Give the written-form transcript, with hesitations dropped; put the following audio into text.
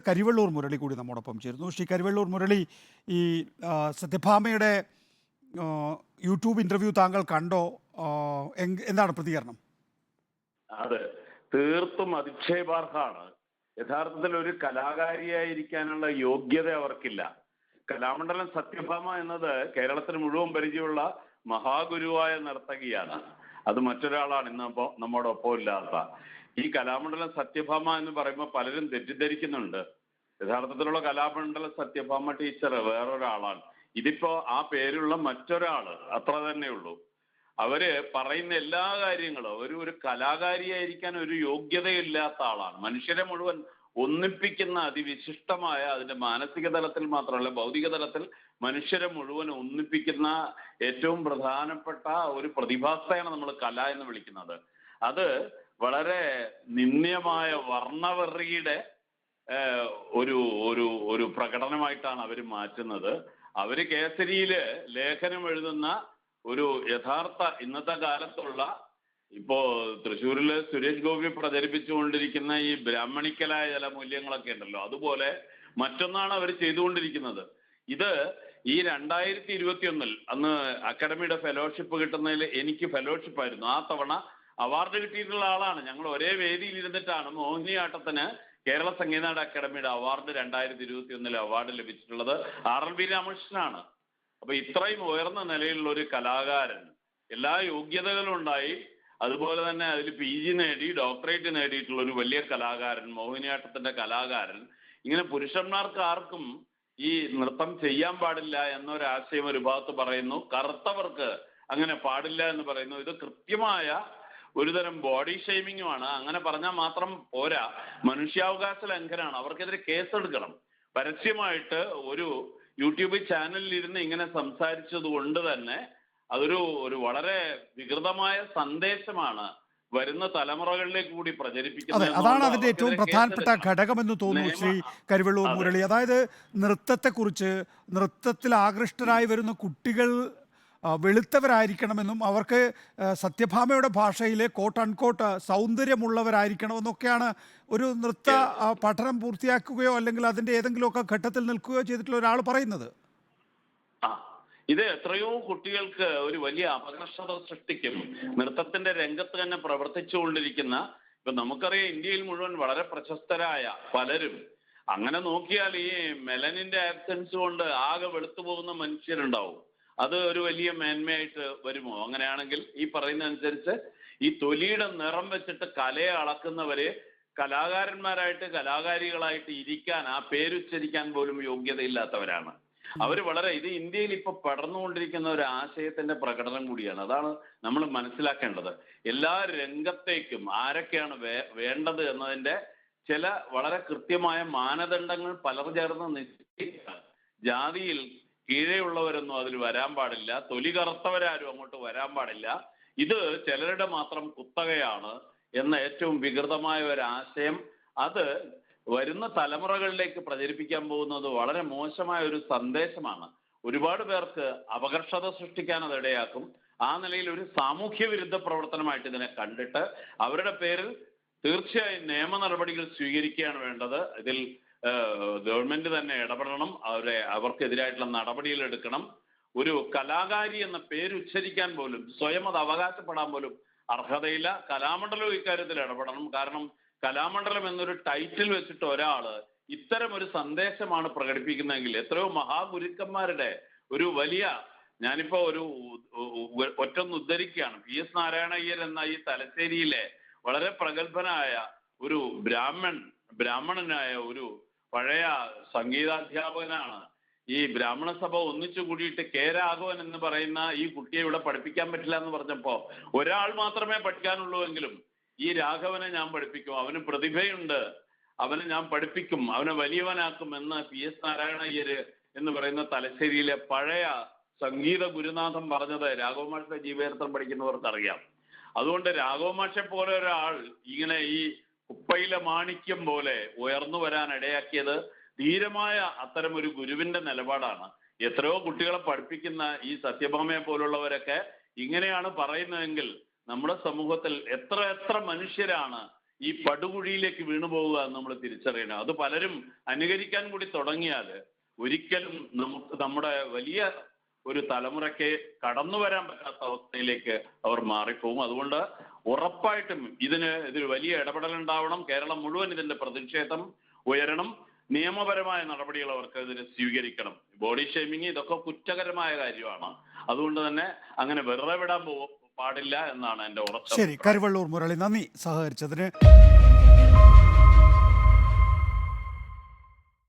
കരിവെള്ളൂർ മുരളി കൂടി നമ്മോടൊപ്പം ചേരുന്നു. ശ്രീ കരിവെള്ളൂർ മുരളി, ഈ സത്യഭാമയുടെ യൂട്യൂബ് ഇൻ്റർവ്യൂ താങ്കൾ കണ്ടോ? എന്താണ് പ്രതികരണം? അതെ, തീർത്തും അധിക്ഷേപാർഹമാണ്. യഥാർത്ഥത്തിൽ ഒരു കലാകാരിയായിരിക്കാനുള്ള യോഗ്യത അവർക്കില്ല. കലാമണ്ഡലം സത്യഭാമ എന്നത് കേരളത്തിന് മുഴുവൻ പരിചയമുള്ള മഹാഗുരുവായ നർത്തകിയാണ്. അത് മറ്റൊരാളാണ് ഇന്ന് നമ്മോടൊപ്പം ഇല്ലാത്ത. ഈ കലാമണ്ഡലം സത്യഭാമ എന്ന് പറയുമ്പോൾ പലരും തെറ്റിദ്ധരിക്കുന്നുണ്ട്. യഥാർത്ഥത്തിലുള്ള കലാമണ്ഡലം സത്യഭാമ ടീച്ചർ വേറൊരാളാണ്. ഇതിപ്പോ ആ പേരുള്ള മറ്റൊരാള്, അത്ര തന്നെ ഉള്ളൂ. അവര് പറയുന്ന എല്ലാ കാര്യങ്ങളും ഒരു കലാകാരിയായിരിക്കാൻ ഒരു യോഗ്യതയില്ലാത്ത ആളാണ്. മനുഷ്യരെ മുഴുവൻ ഒന്നിപ്പിക്കുന്ന അതിവിശിഷ്ടമായ, അതിന്റെ മാനസിക തലത്തിൽ മാത്രമല്ല ഭൗതിക തലത്തിൽ മനുഷ്യരെ മുഴുവൻ ഒന്നിപ്പിക്കുന്ന ഏറ്റവും പ്രധാനപ്പെട്ട ഒരു പ്രതിഭാസയാണ് നമ്മൾ കല എന്ന് വിളിക്കുന്നത്. അത് വളരെ നിന്ദ്യമായ വർണ്ണവെറിയുടെ ഒരു ഒരു ഒരു പ്രകടനമായിട്ടാണ് അവർ മാറ്റുന്നത്. അവര് കേസരിയില് ലേഖനം എഴുതുന്ന ഒരു യഥാർത്ഥ ഇന്നത്തെ കാലത്തുള്ള, ഇപ്പോ തൃശ്ശൂരില് സുരേഷ് ഗോപി പ്രചരിപ്പിച്ചുകൊണ്ടിരിക്കുന്ന ഈ ബ്രാഹ്മണിക്കലായ ചില മൂല്യങ്ങളൊക്കെ ഉണ്ടല്ലോ, അതുപോലെ മറ്റൊന്നാണ് അവർ ചെയ്തുകൊണ്ടിരിക്കുന്നത്. ഇത് ഈ 2021 അന്ന് അക്കാഡമിയുടെ ഫെലോഷിപ്പ് കിട്ടുന്നതിൽ എനിക്ക് ഫെലോഷിപ്പ് ആയിരുന്നു. ആ തവണ അവാർഡ് കിട്ടിയിട്ടുള്ള ആളാണ്. ഞങ്ങൾ ഒരേ വേദിയിൽ ഇരുന്നിട്ടാണ് മോഹിനിയാട്ടത്തിന് കേരള സംഗീത അക്കാദമിയുടെ അവാർഡ് 2021 അവാർഡ് ലഭിച്ചിട്ടുള്ളത് RLB രാമകൃഷ്ണനാണ്. അപ്പൊ ഇത്രയും ഉയർന്ന നിലയിലുള്ള ഒരു കലാകാരൻ, എല്ലാ യോഗ്യതകളും ഉണ്ടായി, അതുപോലെ തന്നെ അതിൽ PG നേടി ഡോക്ടറേറ്റ് നേടിയിട്ടുള്ള ഒരു വലിയ കലാകാരൻ, മോഹിനിയാട്ടത്തിന്റെ കലാകാരൻ, ഇങ്ങനെ പുരുഷന്മാർക്ക് ആർക്കും ഈ നൃത്തം ചെയ്യാൻ പാടില്ല എന്നൊരാശയം ഒരു ഭാഗത്ത് പറയുന്നു. കറുത്തവർക്ക് അങ്ങനെ പാടില്ല എന്ന് പറയുന്നു. ഇത് കൃത്യമായ ഒരുതരം ബോഡി ഷെയ്മിങ്ങുമാണ്. അങ്ങനെ പറഞ്ഞാൽ മാത്രം പോരാ, മനുഷ്യാവകാശ ലംഘനമാണ്. അവർക്കെതിരെ കേസെടുക്കണം. പരസ്യമായിട്ട് ഒരു യൂട്യൂബ് ചാനലിൽ ഇരുന്ന് ഇങ്ങനെ സംസാരിച്ചത് കൊണ്ട് തന്നെ അതൊരു വളരെ വികൃതമായ സന്ദേശമാണ് വരുന്ന തലമുറകളിലേക്ക് കൂടി പ്രചരിപ്പിക്കുന്നത്. അതാണ് അതിന്റെ ഏറ്റവും പ്രധാനപ്പെട്ട ഘടകമെന്ന് തോന്നുന്നു ശ്രീ കരിവെള്ളൂർ മുരളി. അതായത് നൃത്തത്തെക്കുറിച്ച്, നൃത്തത്തിൽ ആകൃഷ്ടരായി വരുന്ന കുട്ടികൾ വെളുത്തവരായിരിക്കണമെന്നും അവർക്ക് സത്യഭാമയുടെ ഭാഷയിലെ കോട്ട് അൺകോട്ട് സൗന്ദര്യമുള്ളവരായിരിക്കണമെന്നൊക്കെയാണ് ഒരു നൃത്ത പഠനം പൂർത്തിയാക്കുകയോ അല്ലെങ്കിൽ അതിൻ്റെ ഏതെങ്കിലുമൊക്കെ ഘട്ടത്തിൽ നിൽക്കുകയോ ചെയ്തിട്ടുള്ള ഒരാൾ പറയുന്നത്. ഇത് എത്രയോ കുട്ടികൾക്ക് ഒരു വലിയ അപകർഷത സൃഷ്ടിക്കും. നൃത്തത്തിന്റെ രംഗത്ത് തന്നെ പ്രവർത്തിച്ചുകൊണ്ടിരിക്കുന്ന, ഇപ്പൊ നമുക്കറിയാം ഇന്ത്യയിൽ മുഴുവൻ വളരെ പ്രശസ്തരായ പലരും, അങ്ങനെ നോക്കിയാൽ ഈ മെലനിന്റെ ആബ്സെൻസ് കൊണ്ട് ആകെ വെളുത്തു പോകുന്ന മനുഷ്യരുണ്ടാവും. അത് ഒരു വലിയ മേന്മയായിട്ട് വരുമോ? അങ്ങനെയാണെങ്കിൽ ഈ പറയുന്ന അനുസരിച്ച് ഈ തൊലിയുടെ നിറം വെച്ചിട്ട് കലയെ അളക്കുന്നവരെ കലാകാരന്മാരായിട്ട് കലാകാരികളായിട്ട് ഇരിക്കാൻ, ആ പേരുച്ചരിക്കാൻ പോലും യോഗ്യതയില്ലാത്തവരാണ് അവർ. ഇത് ഇന്ത്യയിൽ ഇപ്പൊ പടർന്നുകൊണ്ടിരിക്കുന്ന ഒരു ആശയത്തിന്റെ പ്രകടനം കൂടിയാണ്. അതാണ് നമ്മൾ മനസ്സിലാക്കേണ്ടത്. എല്ലാ രംഗത്തേക്കും ആരൊക്കെയാണ് വേണ്ടത് എന്നതിന്റെ ചില വളരെ കൃത്യമായ മാനദണ്ഡങ്ങൾ പലർ ചേർന്ന് നിശ്ചയിക്കുക. ജാതിയിൽ കീഴെയുള്ളവരൊന്നും അതിൽ വരാൻ പാടില്ല, തൊലി കറുത്തവരാരും അങ്ങോട്ട് വരാൻ പാടില്ല, ഇത് ചിലരുടെ മാത്രം കുത്തകയാണ് എന്ന ഏറ്റവും വികൃതമായ ഒരു ആശയം അത് വരുന്ന തലമുറകളിലേക്ക് പ്രചരിപ്പിക്കാൻ പോകുന്നത് വളരെ മോശമായ ഒരു സന്ദേശമാണ്. ഒരുപാട് പേർക്ക് അപകർഷത സൃഷ്ടിക്കാൻ അത് ഇടയാക്കും. ആ നിലയിൽ ഒരു സാമൂഹ്യ വിരുദ്ധ പ്രവർത്തനമായിട്ട് ഇതിനെ കണ്ടിട്ട് അവരുടെ പേരിൽ തീർച്ചയായും നിയമ നടപടികൾ സ്വീകരിക്കുകയാണ് വേണ്ടത്. ഇതിൽ ഗവൺമെന്റ് തന്നെ ഇടപെടണം. അവർക്കെതിരായിട്ടുള്ള നടപടികൾ എടുക്കണം. ഒരു കലാകാരി എന്ന പേര് ഉച്ചരിക്കാൻ പോലും, സ്വയം അത് അവകാശപ്പെടാൻ പോലും അർഹതയില്ല. കലാമണ്ഡലം ഇക്കാര്യത്തിൽ ഇടപെടണം. കാരണം കലാമണ്ഡലം എന്നൊരു ടൈറ്റിൽ വെച്ചിട്ട് ഒരാള് ഇത്തരം ഒരു സന്ദേശമാണ് പ്രകടിപ്പിക്കുന്നതെങ്കിൽ, എത്രയോ മഹാഗുരുക്കന്മാരുടെ ഒരു വലിയ, ഞാനിപ്പോ ഒറ്റൊന്ന് ഉദ്ധരിക്കുകയാണ്. PS നാരായണയ്യർ എന്ന ഈ തലശ്ശേരിയിലെ വളരെ പ്രഗത്ഭനായ ഒരു ബ്രാഹ്മണനായ ഒരു പഴയ സംഗീതാധ്യാപകനാണ്. ഈ ബ്രാഹ്മണ സഭ ഒന്നിച്ചു കൂടിയിട്ട് രാഘവൻ എന്ന് പറയുന്ന ഈ കുട്ടിയെ ഇവിടെ പഠിപ്പിക്കാൻ പറ്റില്ല എന്ന് പറഞ്ഞപ്പോ, ഒരാൾ മാത്രമേ പഠിക്കാനുള്ളൂ എങ്കിലും ഈ രാഘവനെ ഞാൻ പഠിപ്പിക്കും, അവന് പ്രതിഭയുണ്ട്, അവനെ ഞാൻ പഠിപ്പിക്കും, അവനെ വലിയവനാക്കും എന്ന് PS നാരായണയ്യര് എന്ന് പറയുന്ന തലശ്ശേരിയിലെ പഴയ സംഗീത ഗുരുനാഥൻ പറഞ്ഞത് രാഘവമാഷയുടെ ജീവചരിത്രം പഠിക്കുന്നവർക്കറിയാം. അതുകൊണ്ട് രാഘവമാഷെ പോലെ ഒരാൾ ഇങ്ങനെ ഈ കുപ്പയിലെ മാണിക്യം പോലെ ഉയർന്നു വരാൻ ഇടയാക്കിയത് ധീരമായ അത്തരം ഒരു ഗുരുവിന്റെ നിലപാടാണ്. എത്രയോ കുട്ടികളെ പഠിപ്പിക്കുന്ന ഈ സത്യഭാമയെ പോലുള്ളവരൊക്കെ ഇങ്ങനെയാണ് പറയുന്നതെങ്കിൽ നമ്മുടെ സമൂഹത്തിൽ എത്ര മനുഷ്യരാണ് ഈ പടുകുഴിയിലേക്ക് വീണു പോവുക എന്ന് നമ്മൾ തിരിച്ചറിയണം. അത് പലരും അനുകരിക്കാൻ കൂടി തുടങ്ങിയാൽ ഒരിക്കലും നമ്മുടെ വലിയ ഒരു തലമുറയ്ക്ക് കടന്നു വരാൻ പറ്റാത്ത അവസ്ഥയിലേക്ക് അവർ മാറിപ്പോകും. അതുകൊണ്ട് ഉറപ്പായിട്ടും ഇതിൽ വലിയ ഇടപെടൽ ഉണ്ടാവണം. കേരളം മുഴുവൻ ഇതിന്റെ പ്രതിഷേധം ഉയരണം. നിയമപരമായ നടപടികൾ അവർക്ക് ഇതിന് സ്വീകരിക്കണം. ബോഡി ഷെയ്മിങ് ഇതൊക്കെ കുറ്റകരമായ കാര്യമാണ്. അതുകൊണ്ട് തന്നെ അങ്ങനെ വെറുതെ വിടാൻ പാടില്ല എന്നാണ് എൻ്റെ ഉറച്ച. ശരി, കരുവള്ളൂർ മുരളി, നന്ദി സഹകരിച്ചതിന്.